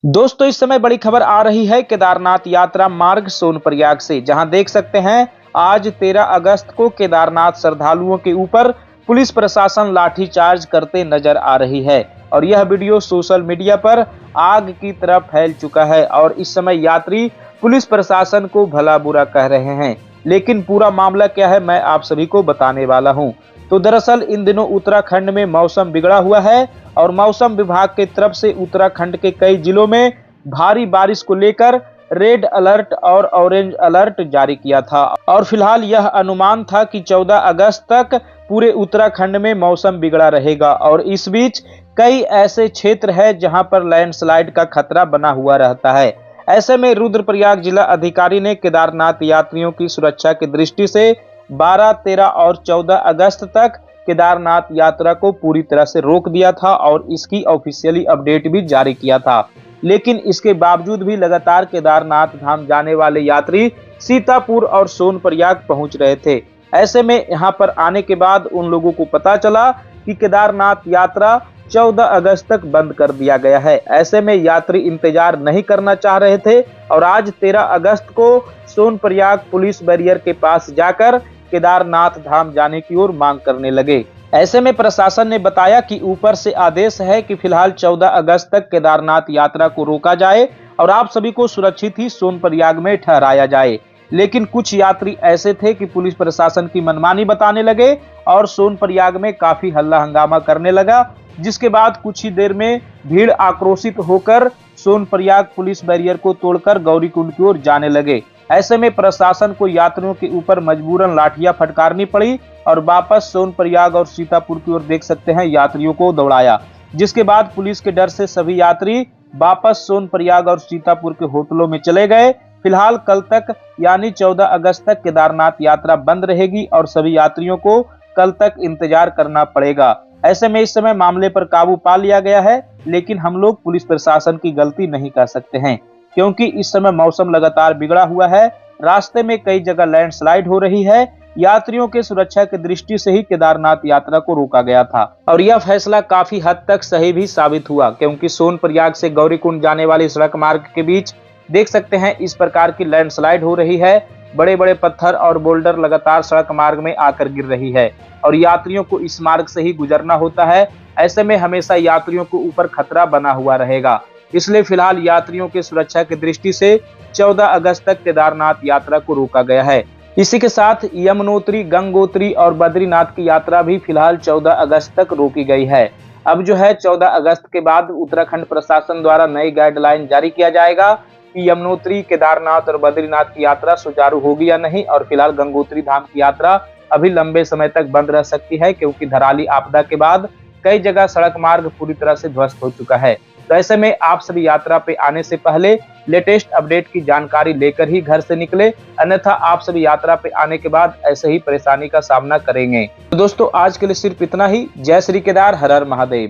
दोस्तों इस समय बड़ी खबर आ रही है केदारनाथ यात्रा मार्ग सोनप्रयाग से, जहां देख सकते हैं आज 13 अगस्त को केदारनाथ श्रद्धालुओं के ऊपर पुलिस प्रशासन लाठीचार्ज करते नजर आ रही है और यह वीडियो सोशल मीडिया पर आग की तरह फैल चुका है और इस समय यात्री पुलिस प्रशासन को भला बुरा कह रहे हैं। लेकिन पूरा मामला क्या है मैं आप सभी को बताने वाला हूं। तो दरअसल इन दिनों उत्तराखंड में मौसम बिगड़ा हुआ है और मौसम विभाग की तरफ से उत्तराखंड के कई जिलों में भारी बारिश को लेकर रेड अलर्ट और ऑरेंज अलर्ट जारी किया था और फिलहाल यह अनुमान था कि 14 अगस्त तक पूरे उत्तराखंड में मौसम बिगड़ा रहेगा और इस बीच कई ऐसे क्षेत्र हैं जहां पर लैंडस्लाइड का खतरा बना हुआ रहता है। ऐसे में रुद्रप्रयाग जिला अधिकारी ने केदारनाथ यात्रियों की सुरक्षा की दृष्टि से 12, 13 और 14 अगस्त तक केदारनाथ यात्रा को पूरी तरह से रोक दिया था और इसकी ऑफिशियली अपडेट भी जारी किया था। लेकिन इसके बावजूद भी लगातार केदारनाथ धाम जाने वाले यात्री सीतापुर और सोनप्रयाग पहुंच रहे थे। ऐसे में यहां पर आने के बाद उन लोगों को पता चला कि केदारनाथ यात्रा 14 अगस्त तक बंद कर दिया गया है। ऐसे में यात्री इंतजार नहीं करना चाह रहे थे और आज 13 अगस्त को सोनप्रयाग पुलिस बैरियर के पास जाकर केदारनाथ धाम जाने की ओर मांग करने लगे। ऐसे में प्रशासन ने बताया कि ऊपर से आदेश है कि फिलहाल 14 अगस्त तक केदारनाथ यात्रा को रोका जाए और आप सभी को सुरक्षित ही सोनप्रयाग में ठहराया जाए। लेकिन कुछ यात्री ऐसे थे कि पुलिस प्रशासन की मनमानी बताने लगे और सोनप्रयाग में काफी हल्ला हंगामा करने लगा, जिसके बाद कुछ ही देर में भीड़ आक्रोशित होकर सोनप्रयाग पुलिस बैरियर को तोड़कर गौरीकुंड की ओर जाने लगे। ऐसे में प्रशासन को यात्रियों के ऊपर मजबूरन लाठियां फटकारनी पड़ी और वापस सोनप्रयाग और सीतापुर की ओर देख सकते हैं यात्रियों को दौड़ाया, जिसके बाद पुलिस के डर से सभी यात्री वापस सोनप्रयाग और सीतापुर के होटलों में चले गए। फिलहाल कल तक यानी 14 अगस्त तक केदारनाथ यात्रा बंद रहेगी और सभी यात्रियों को कल तक इंतजार करना पड़ेगा। ऐसे में इस समय मामले पर काबू पा लिया गया है, लेकिन हम लोग पुलिस प्रशासन की गलती नहीं कह सकते हैं क्योंकि इस समय मौसम लगातार बिगड़ा हुआ है। रास्ते में कई जगह लैंडस्लाइड हो रही है। यात्रियों के सुरक्षा की दृष्टि से ही केदारनाथ यात्रा को रोका गया था और यह फैसला काफी हद तक सही भी साबित हुआ क्योंकि सोनप्रयाग से गौरीकुंड जाने वाली सड़क मार्ग के बीच देख सकते हैं इस प्रकार की लैंडस्लाइड हो रही है। बड़े बड़े पत्थर और बोल्डर लगातार सड़क मार्ग में आकर गिर रही है और यात्रियों को इस मार्ग से ही गुजरना होता है। ऐसे में हमेशा यात्रियों के ऊपर खतरा बना हुआ रहेगा, इसलिए फिलहाल यात्रियों की सुरक्षा की दृष्टि से 14 अगस्त तक केदारनाथ यात्रा को रोका गया है। इसी के साथ यमुनोत्री, गंगोत्री और बद्रीनाथ की यात्रा भी फिलहाल 14 अगस्त तक रोकी गई है। अब जो है 14 अगस्त के बाद उत्तराखंड प्रशासन द्वारा नई गाइडलाइन जारी किया जाएगा कि यमुनोत्री, केदारनाथ और बद्रीनाथ की यात्रा सुचारू होगी या नहीं। और फिलहाल गंगोत्री धाम की यात्रा अभी लंबे समय तक बंद रह सकती है क्योंकि धराली आपदा के बाद कई जगह सड़क मार्ग पूरी तरह से ध्वस्त हो चुका है। तो ऐसे में आप सभी यात्रा पे आने से पहले लेटेस्ट अपडेट की जानकारी लेकर ही घर से निकले, अन्यथा आप सभी यात्रा पे आने के बाद ऐसे ही परेशानी का सामना करेंगे। तो दोस्तों आज के लिए सिर्फ इतना ही। जय श्री केदार, हर हर महादेव।